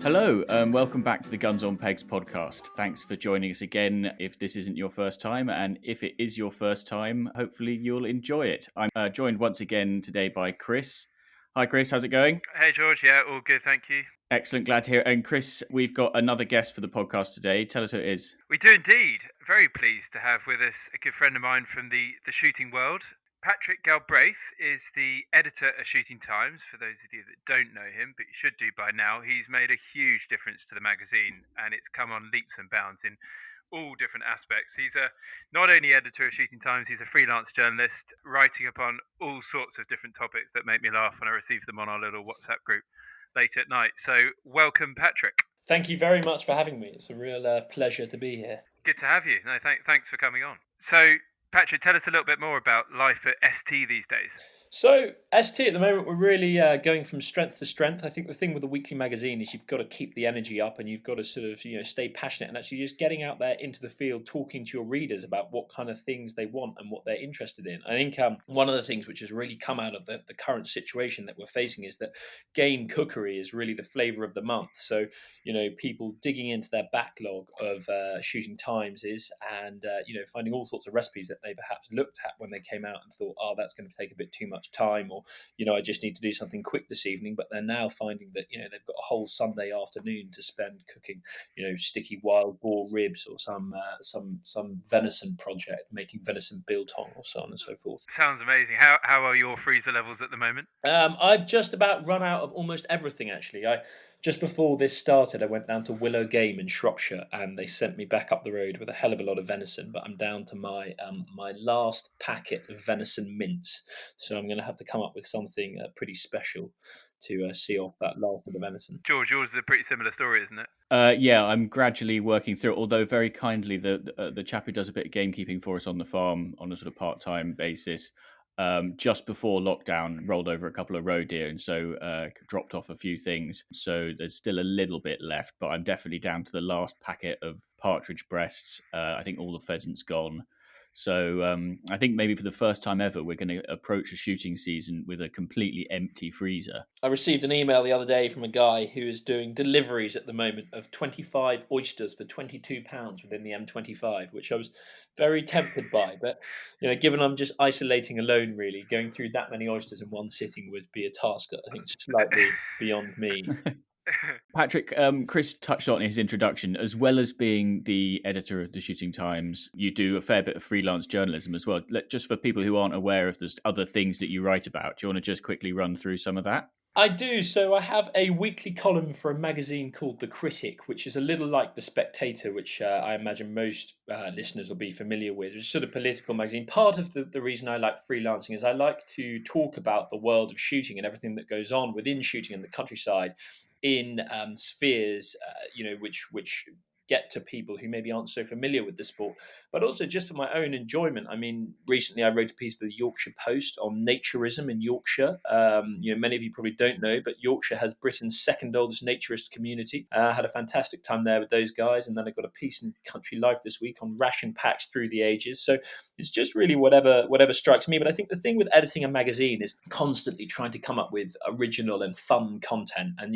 Hello, welcome back to the Guns on Pegs podcast. Thanks for joining us again if this isn't your first time, and if it is your first time, hopefully you'll enjoy it. I'm joined once again today by Chris. Hi Chris, how's it going? Hey George, yeah, all good, thank you. Excellent, glad to hear. And Chris, we've got another guest for the podcast today. Tell us who it is. We do indeed. Very pleased to have with us a good friend of mine from the shooting world. Patrick Galbraith is the editor at Shooting Times. For those of you that don't know him, but you should do by now, he's made a huge difference to the magazine, and it's come on leaps and bounds in all different aspects. He's not only editor of Shooting Times, he's a freelance journalist writing upon all sorts of different topics that make me laugh when I receive them on our little WhatsApp group late at night. So welcome, Patrick. Thank you very much for having me. It's a real pleasure to be here. Good to have you. No, thanks for coming on. So, Patrick, tell us a little bit more about life at ST these days. So, ST at the moment, we're really going from strength to strength. I think the thing with the weekly magazine is you've got to keep the energy up and you've got to sort of, stay passionate and actually just getting out there into the field, talking to your readers about what kind of things they want and what they're interested in. I think one of the things which has really come out of the current situation that we're facing is that game cookery is really the flavor of the month. So, people digging into their backlog of Shooting Times and finding all sorts of recipes that they perhaps looked at when they came out and thought, oh, that's going to take a bit too much time, or I just need to do something quick this evening, but they're now finding that they've got a whole Sunday afternoon to spend cooking sticky wild boar ribs or some venison project, making venison biltong or so on and so forth. Sounds amazing. How are your freezer levels at the moment? I've just about run out of almost everything, actually. Just before this started, I went down to Willow Game in Shropshire, and they sent me back up the road with a hell of a lot of venison. But I'm down to my last packet of venison mince, so I'm going to have to come up with something pretty special to see off that last of the venison. George, yours is a pretty similar story, isn't it? Yeah, I'm gradually working through it, although very kindly the chap who does a bit of gamekeeping for us on the farm on a sort of part-time basis, just before lockdown rolled over a couple of roe deer and so dropped off a few things. So there's still a little bit left, but I'm definitely down to the last packet of partridge breasts. I think all the pheasant's gone. So I think maybe for the first time ever, we're going to approach a shooting season with a completely empty freezer. I received an email the other day from a guy who is doing deliveries at the moment of 25 oysters for £22 within the M25, which I was very tempted by. But, given I'm just isolating alone, really, going through that many oysters in one sitting would be a task that I think is slightly beyond me. Patrick, Chris touched on in his introduction, as well as being the editor of the Shooting Times, you do a fair bit of freelance journalism as well. Just for people who aren't aware of the other things that you write about, do you want to just quickly run through some of that? I do. So I have a weekly column for a magazine called The Critic, which is a little like The Spectator, which I imagine most listeners will be familiar with. It's sort of political magazine. Part of the reason I like freelancing is I like to talk about the world of shooting and everything that goes on within shooting in the countryside in spheres, which get to people who maybe aren't so familiar with the sport, but also just for my own enjoyment. I mean, recently I wrote a piece for the Yorkshire Post on naturism in Yorkshire. Many of you probably don't know, but Yorkshire has Britain's second oldest naturist community. I had a fantastic time there with those guys, and then I got a piece in Country Life this week on ration packs through the ages. So it's just really whatever strikes me. But I think the thing with editing a magazine is constantly trying to come up with original and fun content, and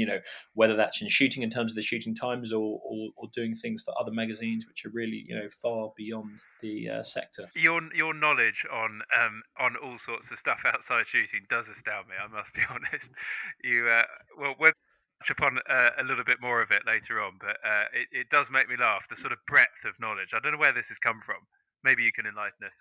whether that's in shooting in terms of the Shooting Times or doing things for other magazines which are really far beyond the sector. Your knowledge on all sorts of stuff outside shooting does astound me, I must be honest. We'll touch upon a little bit more of it later on, but it does make me laugh, the sort of breadth of knowledge. I don't know where this has come from. Maybe you can enlighten us.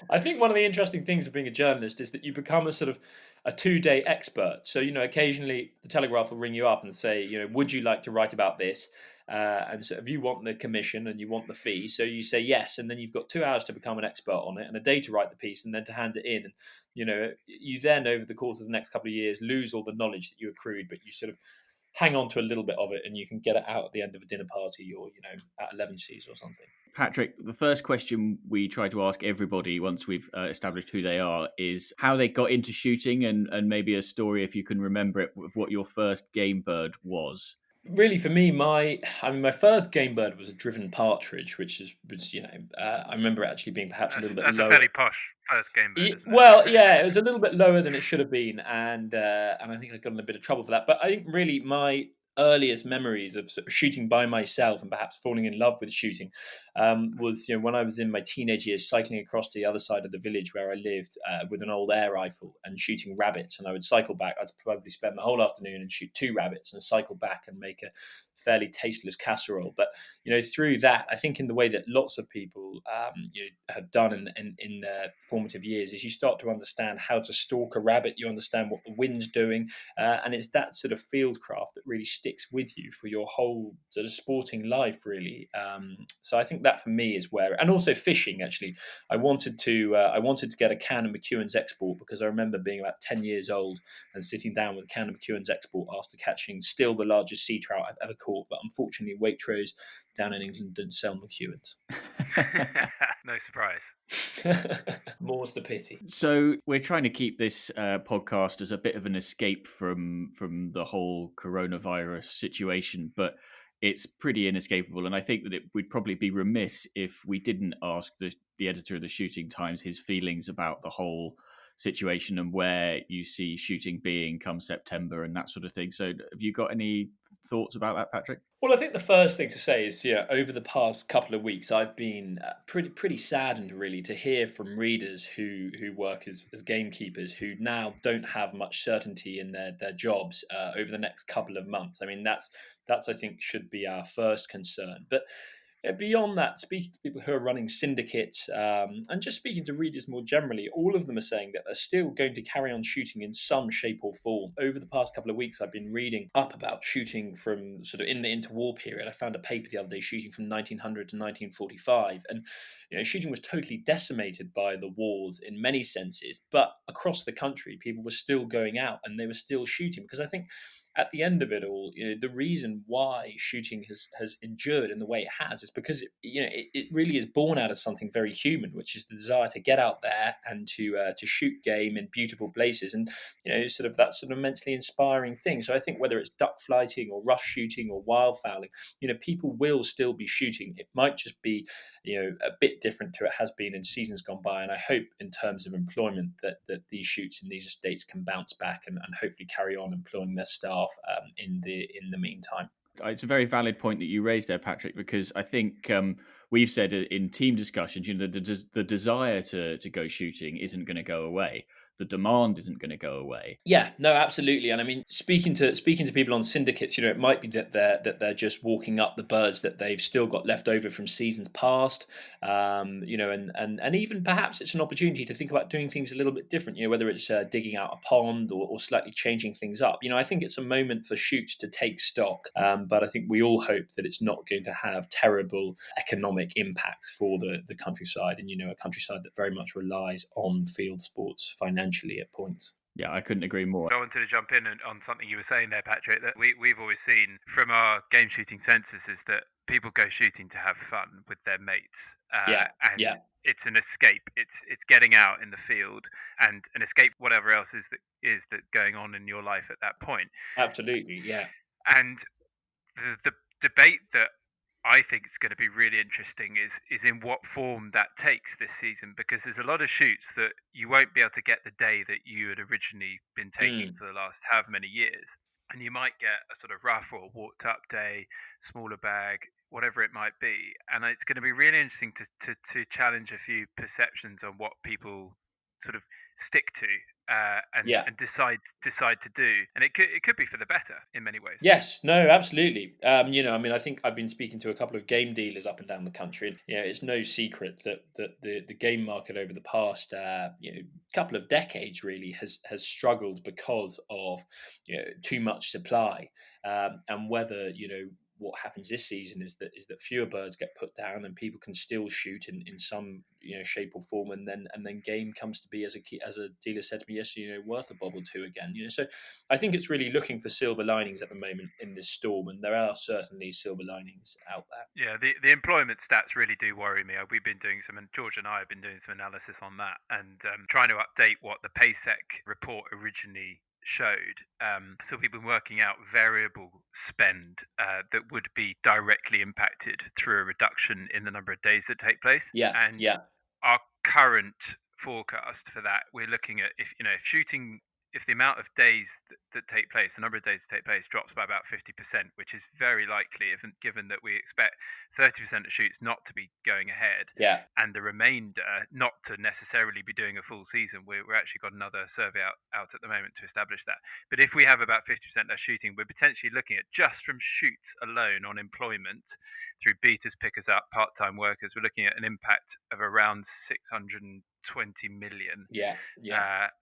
I think one of the interesting things of being a journalist is that you become a sort of a 2-day expert. So, occasionally the Telegraph will ring you up and say, would you like to write about this? And so if you want the commission and you want the fee, so you say yes, and then you've got 2 hours to become an expert on it and a day to write the piece and then to hand it in. And, you then over the course of the next couple of years lose all the knowledge that you accrued, but you sort of hang on to a little bit of it and you can get it out at the end of a dinner party or, at 11 C's or something. Patrick, the first question we try to ask everybody once we've established who they are is how they got into shooting and maybe a story, if you can remember it, of what your first game bird was. Really, for me, my first game bird was a driven partridge, which I remember it actually being perhaps a little bit lower. That's a fairly posh first game bird, isn't it? Well, yeah, it was a little bit lower than it should have been, and I think I got in a bit of trouble for that. But I think really earliest memories of sort of shooting by myself and perhaps falling in love with shooting was when I was in my teenage years, cycling across to the other side of the village where I lived with an old air rifle and shooting rabbits. And I would cycle back. I'd probably spend the whole afternoon and shoot 2 rabbits and cycle back and make a fairly tasteless casserole. But through that, I think in the way that lots of people have done in their formative years, is you start to understand how to stalk a rabbit. You understand what the wind's doing, and it's that sort of fieldcraft that really sticks with you for your whole sort of sporting life, really. So I think that for me is where, and also fishing. Actually, I wanted to get a can of McEwen's Export because I remember being about 10 years old and sitting down with a can of McEwen's Export after catching still the largest sea trout I've ever caught. But unfortunately, Waitrose down in England didn't sell McEwen's. No surprise. More's the pity. So we're trying to keep this podcast as a bit of an escape from the whole coronavirus situation, but it's pretty inescapable. And I think that we'd probably be remiss if we didn't ask the editor of the Shooting Times his feelings about the whole situation and where you see shooting being come September and that sort of thing. So have you got any thoughts about that, Patrick? Well, I think the first thing to say is, over the past couple of weeks, I've been pretty saddened, really, to hear from readers who work as gamekeepers who now don't have much certainty in their jobs over the next couple of months. I mean, that's I think should be our first concern. But beyond that, speaking to people who are running syndicates and just speaking to readers more generally, all of them are saying that they're still going to carry on shooting in some shape or form. Over the past couple of weeks, I've been reading up about shooting from sort of in the interwar period. I found a paper the other day shooting from 1900 to 1945, and shooting was totally decimated by the wars in many senses. But across the country, people were still going out and they were still shooting because I think at the end of it all, the reason why shooting has endured in the way it has is because it really is born out of something very human, which is the desire to get out there and to shoot game in beautiful places, and sort of that sort of immensely inspiring thing. So I think whether it's duck flighting or rough shooting or wildfowling, people will still be shooting. It might just be a bit different to it has been in seasons gone by, and I hope in terms of employment that these shoots in these estates can bounce back and hopefully carry on employing their staff in the meantime. It's a very valid point that you raised there, Patrick, because I think we've said in team discussions, the desire to go shooting isn't going to go away. The demand isn't going to go away. Yeah, no, absolutely. And I mean, speaking to people on syndicates, it might be that they're just walking up the birds that they've still got left over from seasons past, and even perhaps it's an opportunity to think about doing things a little bit different. Whether it's digging out a pond or slightly changing things up. I think it's a moment for shoots to take stock, but I think we all hope that it's not going to have terrible economic impacts for the countryside, and a countryside that very much relies on field sports financially at points. Yeah, I couldn't agree more. I wanted to jump in on something you were saying there, Patrick, that we've always seen from our game shooting census is that people go shooting to have fun with their mates. It's an escape. It's getting out in the field and an escape whatever else is that going on in your life at that point. Absolutely, yeah. And the debate that I think is going to be really interesting is in what form that takes this season, because there's a lot of shoots that you won't be able to get the day that you had originally been taking for the last however many years, and you might get a sort of rough or walked up day, smaller bag, whatever it might be, and it's going to be really interesting to challenge a few perceptions on what people sort of stick to and decide to do, and it could be for the better in many ways. Yes, no, absolutely. I mean, I think I've been speaking to a couple of game dealers up and down the country, and it's no secret that the game market over the past couple of decades really has struggled because of too much supply, and whether what happens this season is that fewer birds get put down and people can still shoot in some shape or form, and then game comes to be, as a dealer said to me yesterday, worth a bob or two again. So I think it's really looking for silver linings at the moment in this storm, and there are certainly silver linings out there. Yeah, the employment stats really do worry me. We've been doing George and I have been doing some analysis on that and trying to update what the PaySec report originally showed. So we've been working out variable spend that would be directly impacted through a reduction in the number of days that take place. Our current forecast for that, we're looking at if shooting if the amount of days that take place, the number of days that take place, drops by about 50%, which is very likely, given that we expect 30% of shoots not to be going ahead, Yeah. and the remainder not to necessarily be doing a full season. We're actually got another survey out at the moment to establish that. But if we have about 50% less shooting, we're potentially looking at, just from shoots alone on employment through beaters, pickers up, part-time workers, we're looking at an impact of around 620 million. Yeah.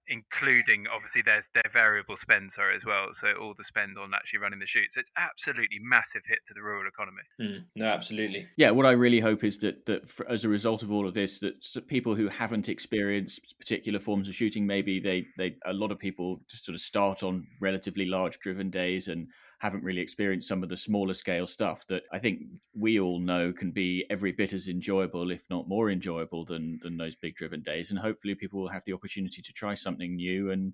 Including, obviously, their variable spends are as well, so all the spend on actually running the shoots. So it's absolutely massive hit to the rural economy. No, absolutely. Yeah, what I really hope is that as a result of all of this, that people who haven't experienced particular forms of shooting, maybe they a lot of people just sort of start on relatively large driven days and haven't really experienced some of the smaller scale stuff that I think we all know can be every bit as enjoyable, if not more enjoyable, than those big driven days. And hopefully people will have the opportunity to try something new and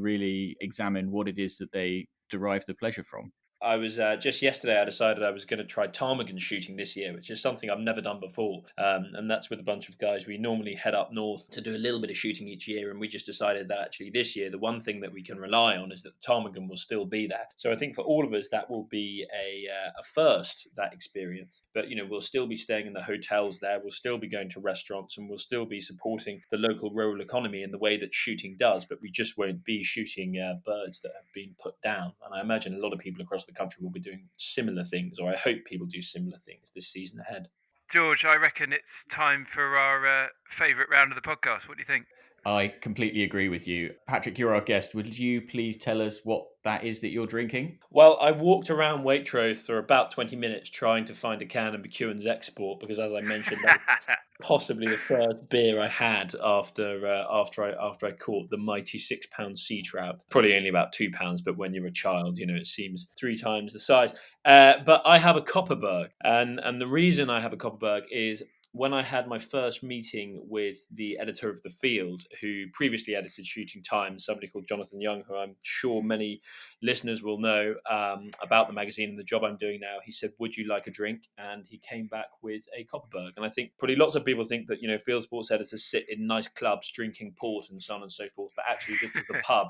really examine what it is that they derive the pleasure from. I was just yesterday, I decided I was going to try ptarmigan shooting this year, which is something I've never done before. And that's with a bunch of guys. We normally head up north to do a little bit of shooting each year. And we just decided that actually this year, the one thing that we can rely on is that the ptarmigan will still be there. So I think for all of us, that will be a first, that experience. But, we'll still be staying in the hotels there. We'll still be going to restaurants, and we'll still be supporting the local rural economy in the way that shooting does. But we just won't be shooting birds that have been put down. And I imagine a lot of people across the country will be doing similar things, or I hope people do similar things this season ahead. George, I reckon it's time for our favourite round of the podcast. What do you think? I completely agree with you. Patrick, you're our guest. Would you please tell us what that is that you're drinking? Well, I walked around Waitrose for about 20 minutes trying to find a can of McEwen's Export, because, as I mentioned, that was possibly the first beer I had after I caught the mighty £6 sea trout. Probably only about £2, but when you're a child, it seems 3 times the size. But I have a Kopparberg, and the reason I have a Kopparberg is when I had my first meeting with the editor of The Field, who previously edited Shooting Times, somebody called Jonathan Young, who I'm sure many listeners will know about the magazine and the job I'm doing now, he said, "Would you like a drink?" And he came back with a Kopparberg. And I think probably lots of people think that, field sports editors sit in nice clubs drinking port and so on and so forth. But actually, this was the pub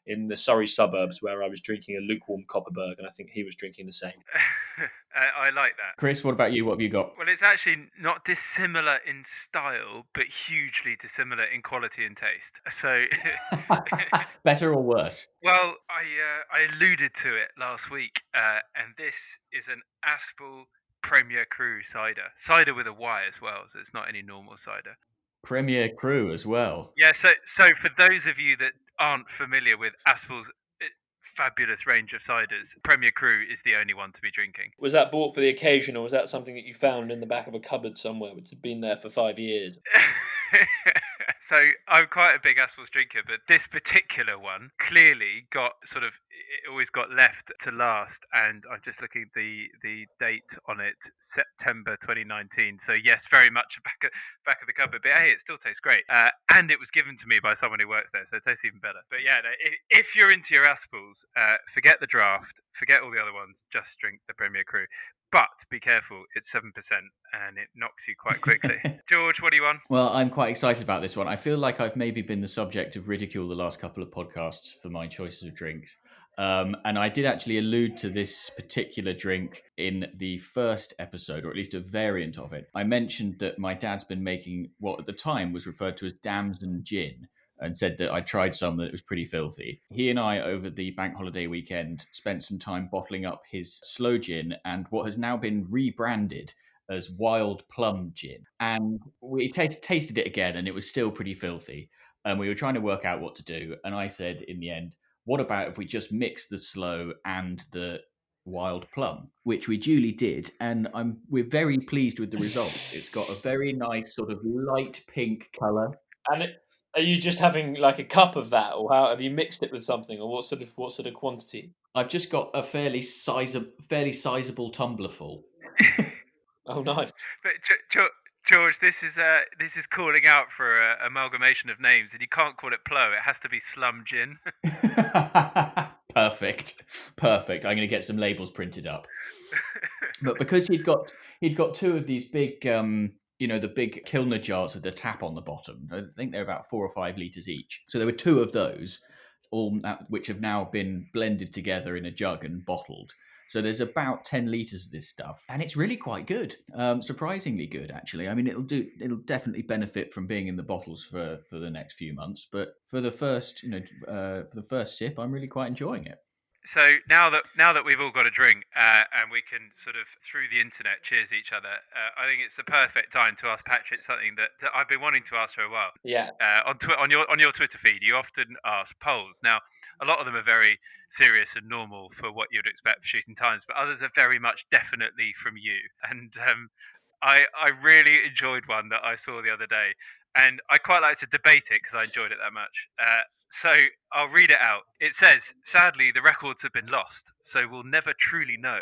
in the Surrey suburbs where I was drinking a lukewarm Kopparberg, and I think he was drinking the same. I like that. Chris, what about you? What have you got? Well, it's actually not dissimilar in style, but hugely dissimilar in quality and taste. So, better or worse? Well, I alluded to it last week, and this is an Aspel Premier Cru cider with a Y as well, so it's not any normal cider. Premier Cru as well. Yeah, so for those of you that aren't familiar with Aspel's fabulous range of ciders, Premier Cru is the only one to be drinking. Was that bought for the occasion, or was that something that you found in the back of a cupboard somewhere, which had been there for 5 years? So I'm quite a big Aspel's drinker, but this particular one clearly it always got left to last, and I'm just looking at the date on it, September 2019. So yes, very much back of the cupboard, but hey, it still tastes great. And it was given to me by someone who works there, so it tastes even better. But yeah, no, if you're into your Aspel's, forget the draft, forget all the other ones, just drink the Premier Cru. But be careful, it's 7% and it knocks you quite quickly. George, what do you want? Well, I'm quite excited about this one. I feel like I've maybe been the subject of ridicule the last couple of podcasts for my choices of drinks. And I did actually allude to this particular drink in the first episode, or at least a variant of it. I mentioned that my dad's been making what at the time was referred to as damson gin, and said that I tried some that it was pretty filthy. He and I, over the bank holiday weekend, spent some time bottling up his slow gin and what has now been rebranded as Wild Plum Gin. And we tasted it again, and it was still pretty filthy. And we were trying to work out what to do. And I said, in the end, what about if we just mix the slow and the wild plum, which we duly did, and we're very pleased with the results. It's got a very nice sort of light pink colour. And are you just having like a cup of that, or how have you mixed it with something, or what sort of quantity? I've just got a fairly sizable tumbler full. Oh, nice. But George, this is calling out for an amalgamation of names, and you can't call it Plo. It has to be Slum Gin. Perfect. I'm going to get some labels printed up. But because he'd got two of these big, the big Kilner jars with the tap on the bottom. I think they're about 4 or 5 litres each. So there were 2 of those. which have now been blended together in a jug and bottled. So there's about 10 litres of this stuff, and it's really quite good. Surprisingly good, actually. I mean, it'll definitely benefit from being in the bottles for the next few months. But for the first, for the first sip, I'm really quite enjoying it. So now that we've all got a drink and we can sort of through the internet cheers each other, I think it's the perfect time to ask Patrick something that I've been wanting to ask for a while. Yeah. On your Twitter feed, you often ask polls. Now, a lot of them are very serious and normal for what you'd expect for shooting times, but others are very much definitely from you. And I really enjoyed one that I saw the other day, and I quite like to debate it because I enjoyed it that much. So I'll read it out. It says, "Sadly, the records have been lost, so we'll never truly know.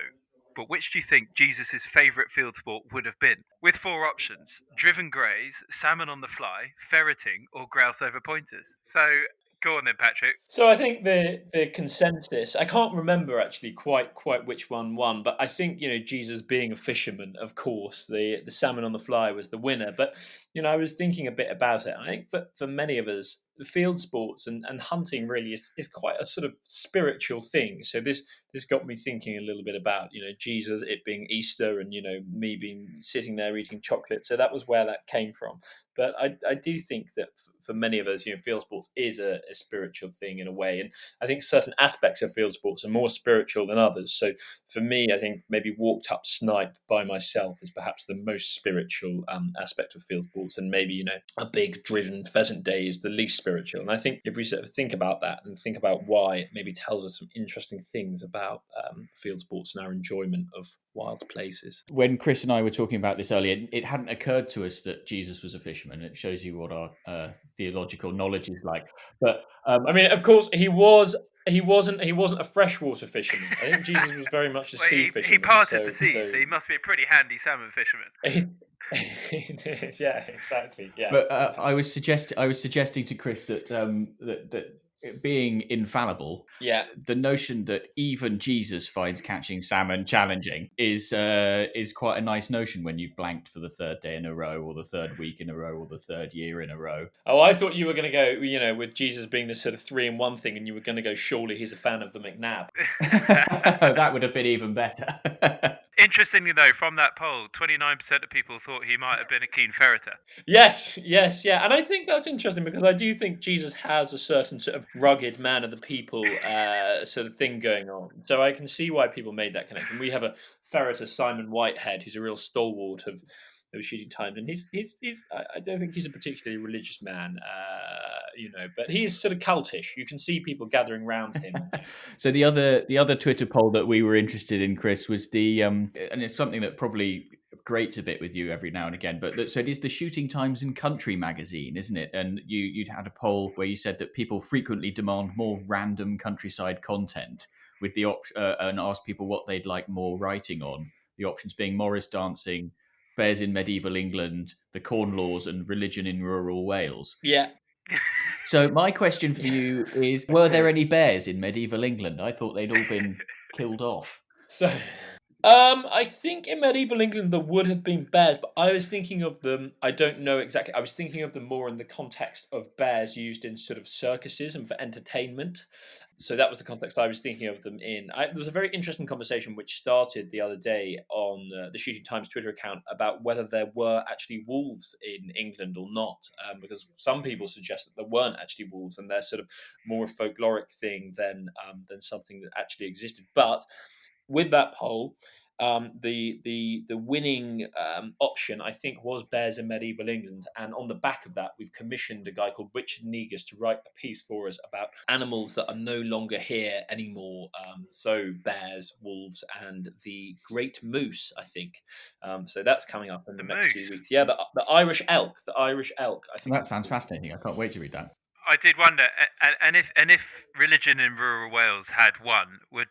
But which do you think Jesus' favourite field sport would have been? With 4 options: driven greys, salmon on the fly, ferreting, or grouse over pointers." So go on then, Patrick. So I think the consensus, I can't remember actually quite which one won, but I think, Jesus being a fisherman, of course, the salmon on the fly was the winner. But I was thinking a bit about it. And I think for many of us, the field sports and hunting really is quite a sort of spiritual thing. So this got me thinking a little bit about Jesus, it being Easter, and me being sitting there eating chocolate. So that was where that came from. But I do think that for many of us, field sports is a spiritual thing in a way. And I think certain aspects of field sports are more spiritual than others. So for me, I think maybe walked up snipe by myself is perhaps the most spiritual aspect of field sports. And maybe, a big driven pheasant day is the least spiritual. And I think if we sort of think about that and think about why, it maybe tells us some interesting things about field sports and our enjoyment of wild places. When Chris and I were talking about this earlier, it hadn't occurred to us that Jesus was a fisherman. It shows you what our theological knowledge is like. But I mean, of course, he wasn't a freshwater fisherman. I think Jesus was very much a sea fisherman. He parted the sea, so he must be a pretty handy salmon fisherman. Yeah, exactly. Yeah. But I was suggesting to Chris that that being infallible, the notion that even Jesus finds catching salmon challenging is quite a nice notion when you've blanked for the third day in a row, or the third week in a row, or the third year in a row. Oh, I thought you were going to go, with Jesus being this sort of 3-in-1 thing, and you were going to go, surely he's a fan of the McNab. That would have been even better. Interestingly, though, from that poll, 29% of people thought he might have been a keen ferreter. Yes, yeah. And I think that's interesting because I do think Jesus has a certain sort of rugged man of the people sort of thing going on. So I can see why people made that connection. We have a ferreter, Simon Whitehead, who's a real stalwart of shooting times, and he's I don't think he's a particularly religious man, but he's sort of cultish. You can see people gathering around him. So the other Twitter poll that we were interested in, Chris, was the and it's something that probably grates a bit with you every now and again, but so it is the Shooting Times and Country magazine, isn't it? And you'd had a poll where you said that people frequently demand more random countryside content, with the and asked people what they'd like more writing on. The options being Morris dancing, bears in medieval England, the Corn Laws, and religion in rural Wales. Yeah. So my question for you is, were there any bears in medieval England? I thought they'd all been killed off. So, I think in medieval England there would have been bears, but I was thinking of them, I don't know exactly, I was thinking of them more in the context of bears used in sort of circuses and for entertainment. So that was the context I was thinking of them in. There was a very interesting conversation which started the other day on the Shooting Times Twitter account about whether there were actually wolves in England or not, because some people suggest that there weren't actually wolves and they're sort of more a folkloric thing than something that actually existed. But with that poll, the winning option, I think, was bears in medieval England. And on the back of that, we've commissioned a guy called Richard Negus to write a piece for us about animals that are no longer here anymore. So bears, wolves, and the great moose, I think. So that's coming up in the next few weeks. Yeah, the Irish elk. The Irish elk, I think. That sounds fascinating. I can't wait to read that. I did wonder, and if religion in rural Wales had won, would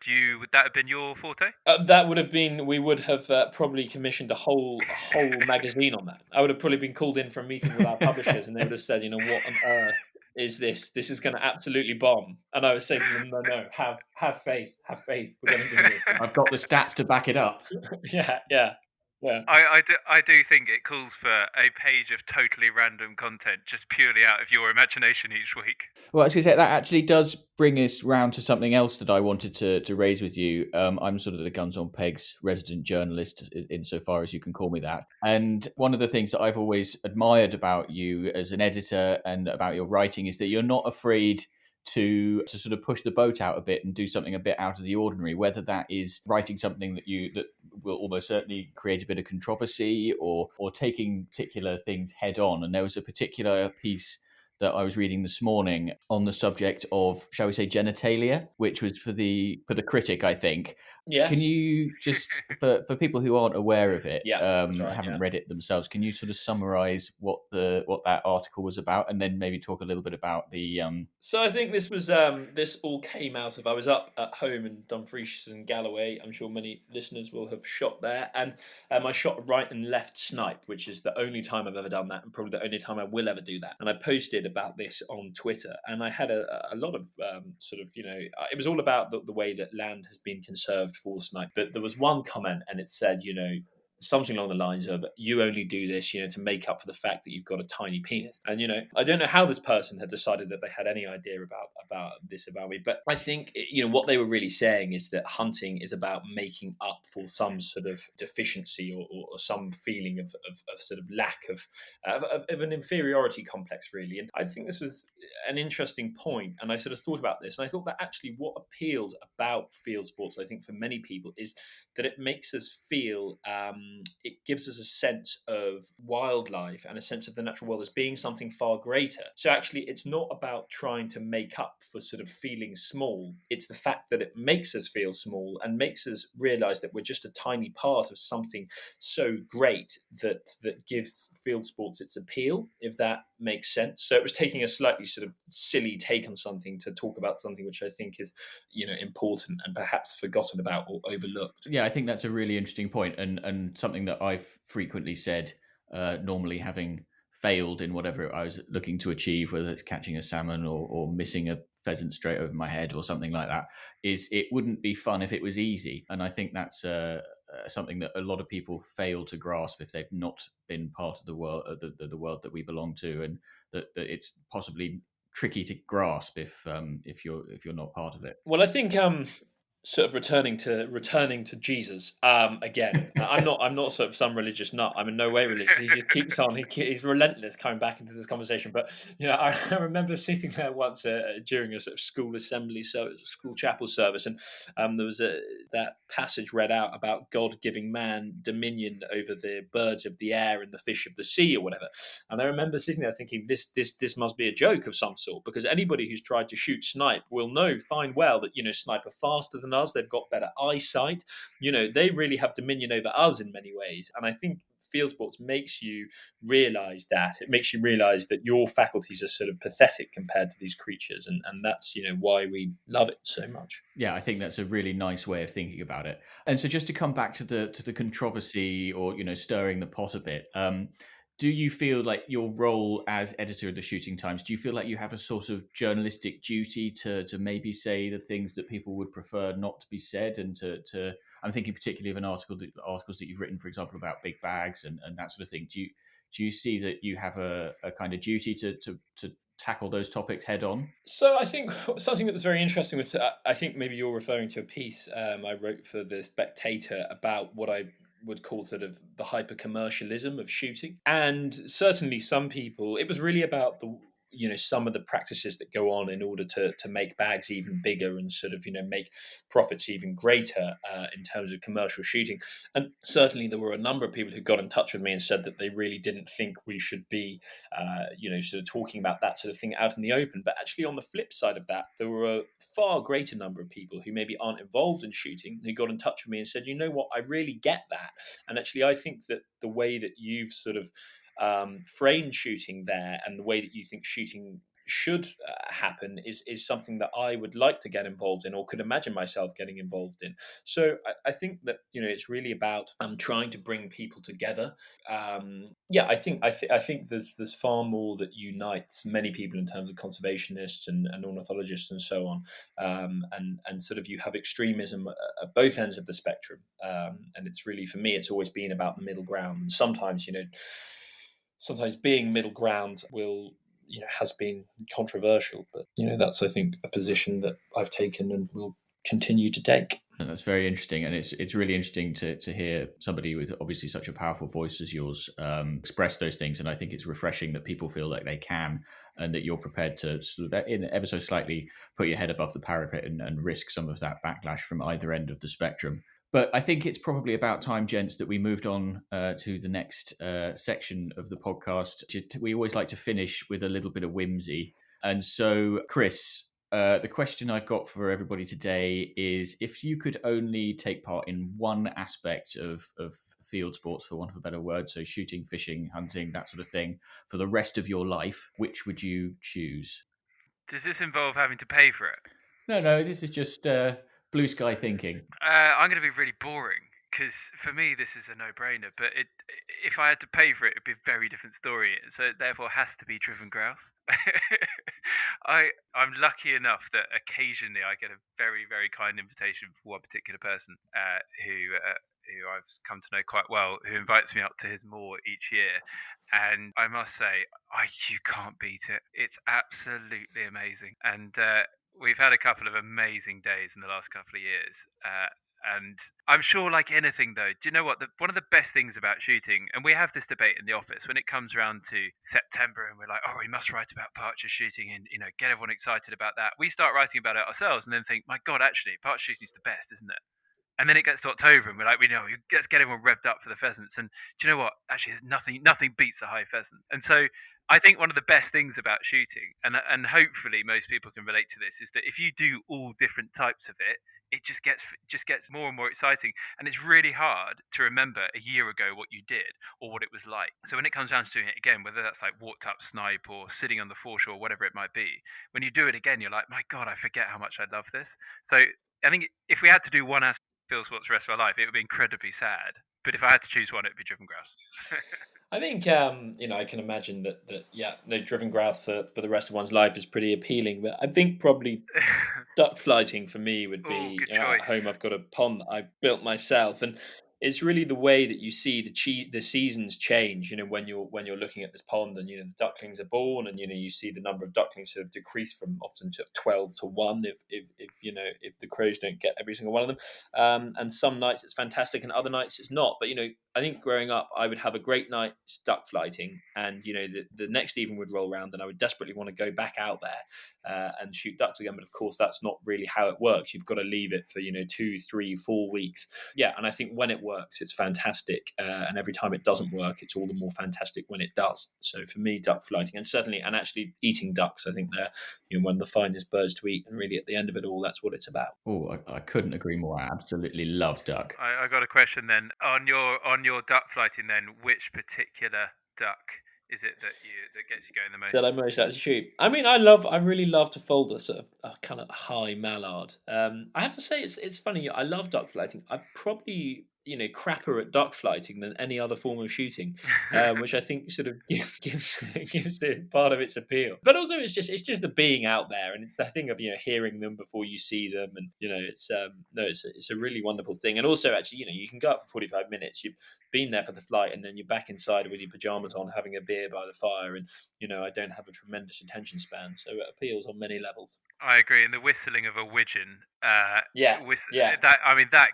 that have been your forte? That would have been. We would have probably commissioned a whole magazine on that. I would have probably been called in for a meeting with our publishers, and they would have said, what on earth is this? This is going to absolutely bomb. And I was saying to them, no, have faith. We're going to do it. I've got the stats to back it up. Yeah. Yeah. I do think it calls for a page of totally random content, just purely out of your imagination each week. Well, I was going to say that actually does bring us round to something else that I wanted to raise with you. I'm sort of the Guns on Pegs resident journalist, insofar as you can call me that. And one of the things that I've always admired about you as an editor and about your writing is that you're not afraid to sort of push the boat out a bit and do something a bit out of the ordinary, whether that is writing something that will almost certainly create a bit of controversy, or taking particular things head on. And there was a particular piece that I was reading this morning on the subject of, shall we say, genitalia, which was for the Critic, I think. Can Yes. you just, for people who aren't aware of it, Yeah, that's right. haven't Yeah. read it themselves, can you sort of summarize what that article was about, and then maybe talk a little bit about the So I think this all came out of, I was up at home in Dumfries and Galloway. I'm sure many listeners will have shot there, and I shot a right and left snipe, which is the only time I've ever done that, and probably the only time I will ever do that. And I posted about this on Twitter, and I had a lot of sort of, it was all about the way that land has been conserved for snipe. But there was one comment, and it said, something along the lines of, you only do this, to make up for the fact that you've got a tiny penis. And, I don't know how this person had decided that they had any idea about this about me, but I think, what they were really saying is that hunting is about making up for some sort of deficiency, or some feeling of sort of lack of an inferiority complex, really. And I think this was an interesting point, and I sort of thought about this, and I thought that actually what appeals about field sports, I think, for many people, is that it makes us feel, it gives us a sense of wildlife and a sense of the natural world as being something far greater. So actually, it's not about trying to make up for sort of feeling small. It's the fact that it makes us feel small and makes us realize that we're just a tiny part of something so great that gives field sports its appeal, if that makes sense. So it was taking a slightly sort of silly take on something to talk about something which I think is, important and perhaps forgotten about or overlooked. Yeah, I think that's a really interesting point, and something that I've frequently said. Normally, having failed in whatever I was looking to achieve, whether it's catching a salmon, or missing a pheasant straight over my head or something like that, is it wouldn't be fun if it was easy. And I think that's something that a lot of people fail to grasp if they've not been part of the world, the world that we belong to, and that it's possibly tricky to grasp if you're not part of it. Well, I think sort of returning to Jesus again. I'm not sort of some religious nut. I'm in no way religious. He just keeps on. He's relentless coming back into this conversation. But I remember sitting there once during a sort of school assembly, so school chapel service, and there was that passage read out about God giving man dominion over the birds of the air and the fish of the sea, or whatever. And I remember sitting there thinking, this must be a joke of some sort, because anybody who's tried to shoot snipe will know fine well that snipe are faster than us. They've got better eyesight. They really have dominion over us in many ways. And I think field sports makes you realize that. It makes you realize that your faculties are sort of pathetic compared to these creatures, and that's why we love it so much. Yeah, I think that's a really nice way of thinking about it. And so, just to come back to the controversy, or stirring the pot a bit, do you feel like your role as editor of the Shooting Times? Do you feel like you have a sort of journalistic duty to maybe say the things that people would prefer not to be said, and to I'm thinking particularly of articles that you've written, for example, about big bags and that sort of thing. Do you see that you have a kind of duty to tackle those topics head on? So I think something that was very interesting was, I think maybe you're referring to a piece I wrote for the Spectator about what I would call sort of the hyper commercialism of shooting. And certainly some people, it was really about the some of the practices that go on in order to make bags even bigger and sort of make profits even greater in terms of commercial shooting. And certainly there were a number of people who got in touch with me and said that they really didn't think we should be sort of talking about that sort of thing out in the open. But actually, on the flip side of that, there were a far greater number of people who maybe aren't involved in shooting who got in touch with me and said, you know what, I really get that. And actually, I think that the way that you've sort of framed shooting there, and the way that you think shooting should happen is something that I would like to get involved in, or could imagine myself getting involved in. So I think that it's really about trying to bring people together. I think there's far more that unites many people in terms of conservationists and ornithologists and so on, and sort of you have extremism at both ends of the spectrum, and it's really, for me, it's always been about the middle ground. And sometimes being middle ground has been controversial, but that's, I think, a position that I've taken and will continue to take. And that's very interesting, and it's really interesting to hear somebody with obviously such a powerful voice as yours express those things. And I think it's refreshing that people feel like they can, and that you're prepared to sort of ever so slightly put your head above the parapet and risk some of that backlash from either end of the spectrum. But I think it's probably about time, gents, that we moved on to the next section of the podcast. We always like to finish with a little bit of whimsy. And so, Chris, the question I've got for everybody today is, if you could only take part in one aspect of field sports, for want of a better word, so shooting, fishing, hunting, that sort of thing, for the rest of your life, which would you choose? Does this involve having to pay for it? No, this is just blue sky thinking. I'm going to be really boring, because for me this is a no-brainer. But if I had to pay for it, it'd be a very different story. So it therefore has to be driven grouse. I'm lucky enough that occasionally I get a very, very kind invitation from one particular person who I've come to know quite well, who invites me up to his moor each year. And I must say, you can't beat it. It's absolutely amazing. And we've had a couple of amazing days in the last couple of years. And I'm sure, like anything, though, do you know what? One of the best things about shooting, and we have this debate in the office when it comes around to September, and we're like, oh, we must write about partridge shooting and, get everyone excited about that. We start writing about it ourselves and then think, my God, actually, partridge shooting is the best, isn't it? And then it gets to October, and we're like, let's get everyone revved up for the pheasants. And do you know what? Actually, there's nothing beats a high pheasant. And so I think one of the best things about shooting, and hopefully most people can relate to this, is that if you do all different types of it, it just gets more and more exciting. And it's really hard to remember a year ago what you did or what it was like. So when it comes down to doing it again, whether that's like walked up snipe or sitting on the foreshore, whatever it might be, when you do it again, you're like, my God, I forget how much I love this. So I think if we had to do one aspect field sports the rest of our life, it would be incredibly sad. But if I had to choose one, it would be driven grouse. I think I can imagine that the driven grouse for the rest of one's life is pretty appealing. But I think probably duck flighting for me would be at home. I've got a pond that I built myself, and it's really the way that you see the seasons change. When you're looking at this pond, and the ducklings are born, and you see the number of ducklings sort of decrease from often to 12 to 1 if the crows don't get every single one of them. And some nights it's fantastic, and other nights it's not. But I think growing up, I would have a great night duck flighting, and the next evening would roll around, and I would desperately want to go back out there and shoot ducks again. But of course, that's not really how it works. You've got to leave it for 2, 3, 4 weeks. Yeah, and I think when it works, it's fantastic, and every time it doesn't work, it's all the more fantastic when it does. So for me, duck flighting, and actually eating ducks, I think they're one of the finest birds to eat, and really at the end of it all, that's what it's about. Oh, I couldn't agree more. I absolutely love duck. I got a question then on your duck flighting. Then, which particular duck is it that gets you going the most? That I most like to shoot. I mean, I really love to fold a sort of a kind of high mallard. I have to say, it's funny. I love duck flighting. I probably crapper at duck flighting than any other form of shooting, which I think sort of gives it part of its appeal. But also, it's just the being out there, and it's the thing of hearing them before you see them, and it's a really wonderful thing. And also, actually, you can go up for 45 minutes. You've been there for the flight, and then you're back inside with your pajamas on, having a beer by the fire, and I don't have a tremendous attention span, so it appeals on many levels. I agree, and the whistling of a widgeon, that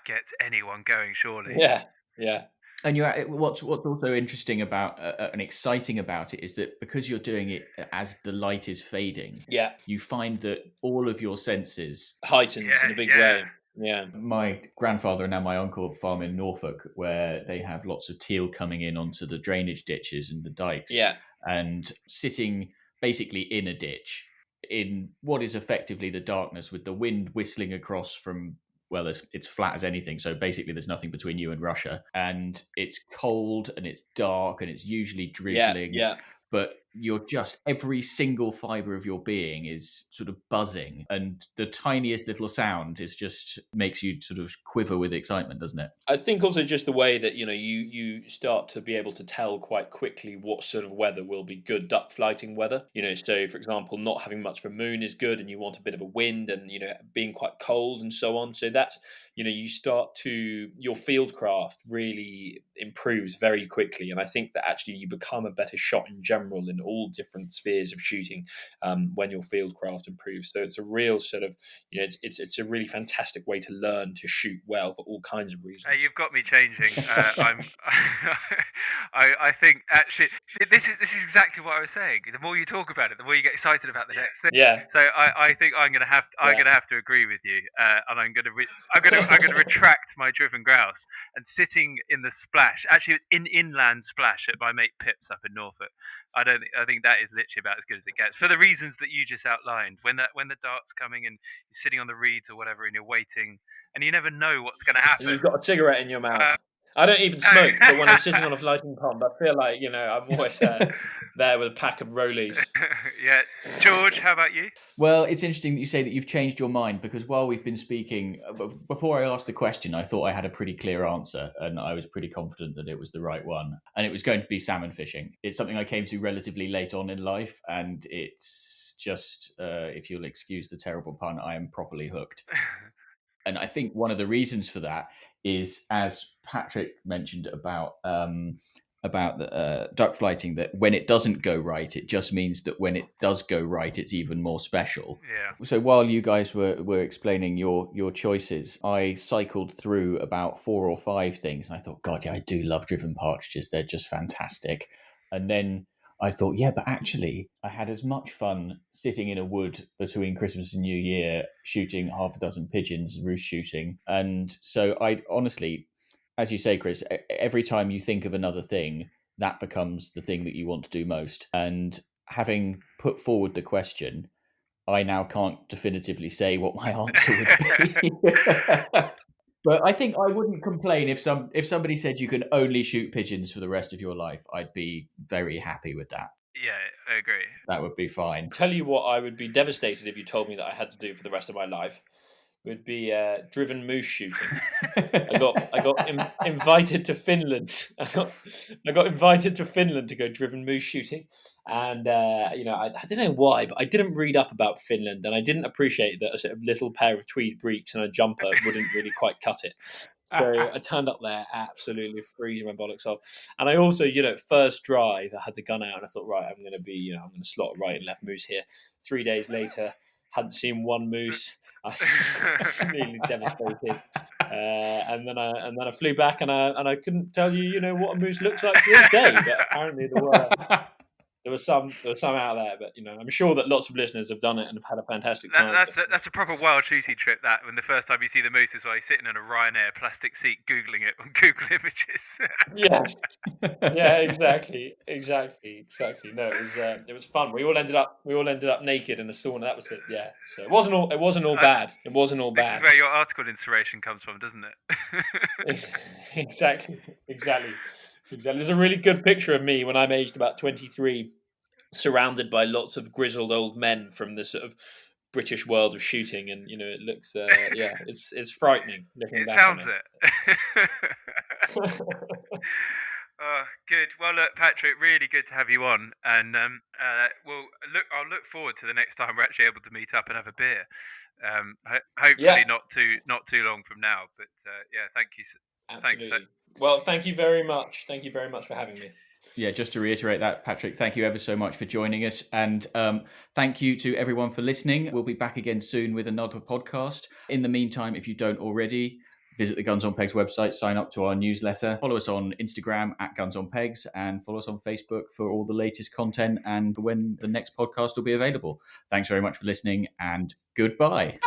gets anyone going, surely. Yeah. And what's also interesting about and exciting about it is that because you're doing it as the light is fading, you find that all of your senses heightens in a big way. Yeah. My grandfather and now my uncle farm in Norfolk, where they have lots of teal coming in onto the drainage ditches and the dikes. Yeah. And sitting basically in a ditch in what is effectively the darkness, with the wind whistling across from, well, it's flat as anything. So basically there's nothing between you and Russia. And it's cold and it's dark and it's usually drizzling. Yeah. But you're just, every single fiber of your being is sort of buzzing, and the tiniest little sound is just makes you sort of quiver with excitement, doesn't it? I think also just the way that you start to be able to tell quite quickly what sort of weather will be good duck flighting weather. So for example, not having much of a moon is good, and you want a bit of a wind, and being quite cold and so on. So that's you start to your fieldcraft really improves very quickly, and I think that actually you become a better shot in general in all different spheres of shooting when your fieldcraft improves. So it's a real sort of it's a really fantastic way to learn to shoot well for all kinds of reasons. You've got me changing. I think actually this is exactly what I was saying. The more you talk about it, the more you get excited about the next thing. Yeah. So I think I'm gonna have to agree with you, and I'm gonna retract my driven grouse and sitting in the splash. Actually, it's in inland splash at my mate Pip's up in Norfolk. I think that is literally about as good as it gets for the reasons that you just outlined. When the dark's coming and you're sitting on the reeds or whatever, and you're waiting, and you never know what's going to happen. You've got a cigarette in your mouth. I don't even smoke, but when I'm sitting on a floating pond, I feel like I'm always there with a pack of Rollies. Yeah, George, how about you? Well, it's interesting that you say that you've changed your mind, because while we've been speaking, before I asked the question, I thought I had a pretty clear answer, and I was pretty confident that it was the right one, and it was going to be salmon fishing. It's something I came to relatively late on in life, and it's just, if you'll excuse the terrible pun, I am properly hooked. And I think one of the reasons for that is, as Patrick mentioned about the duck flighting, that when it doesn't go right, it just means that when it does go right, it's even more special. Yeah. So while you guys were explaining your choices, I cycled through about 4 or 5 things, and I thought, God, yeah, I do love driven partridges. They're just fantastic. And then I thought, yeah, but actually, I had as much fun sitting in a wood between Christmas and New Year shooting half a dozen pigeons, roost shooting. And so I honestly, as you say, Chris, every time you think of another thing, that becomes the thing that you want to do most. And having put forward the question, I now can't definitively say what my answer would be. But I think I wouldn't complain if somebody said you can only shoot pigeons for the rest of your life. I'd be very happy with that. Yeah, I agree. That would be fine. Tell you what, I would be devastated if you told me that I had to do for the rest of my life. Would be driven moose shooting. I got invited to Finland. I got invited to Finland to go driven moose shooting, and I don't know why, but I didn't read up about Finland, and I didn't appreciate that a sort of little pair of tweed breeks and a jumper wouldn't really quite cut it. So I turned up there absolutely freezing my bollocks off, and I also, first drive, I had the gun out, and I thought, right, I'm going to slot right and left moose here. 3 days later, hadn't seen one moose. I was really devastated, and then I flew back, and I couldn't tell you, what a moose looks like to this day. But apparently there was some out there. But I'm sure that lots of listeners have done it and have had a fantastic time. That's a proper wild shooting trip. That when the first time you see the moose is while you're sitting in a Ryanair plastic seat googling it on Google Images. Yes, yeah, exactly. No, it was fun. We all ended up naked in the sauna. That was it. Yeah, so it wasn't all bad. It wasn't all bad. This is where your article inspiration comes from, doesn't it? Exactly. There's a really good picture of me when I'm aged about 23, surrounded by lots of grizzled old men from the sort of British world of shooting, and it looks it's frightening looking back on it. Sounds it. Oh, good. Well, look, Patrick, really good to have you on, and I'll look forward to the next time we're actually able to meet up and have a beer. Hopefully not too long from now, but thank you. Absolutely. Thanks. Well, thank you very much. Thank you very much for having me. Yeah, just to reiterate that, Patrick, thank you ever so much for joining us. And thank you to everyone for listening. We'll be back again soon with another podcast. In the meantime, if you don't already, visit the Guns on Pegs website, sign up to our newsletter, follow us on Instagram at GunsOnPegs, and follow us on Facebook for all the latest content and when the next podcast will be available. Thanks very much for listening, and goodbye.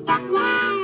Yeah.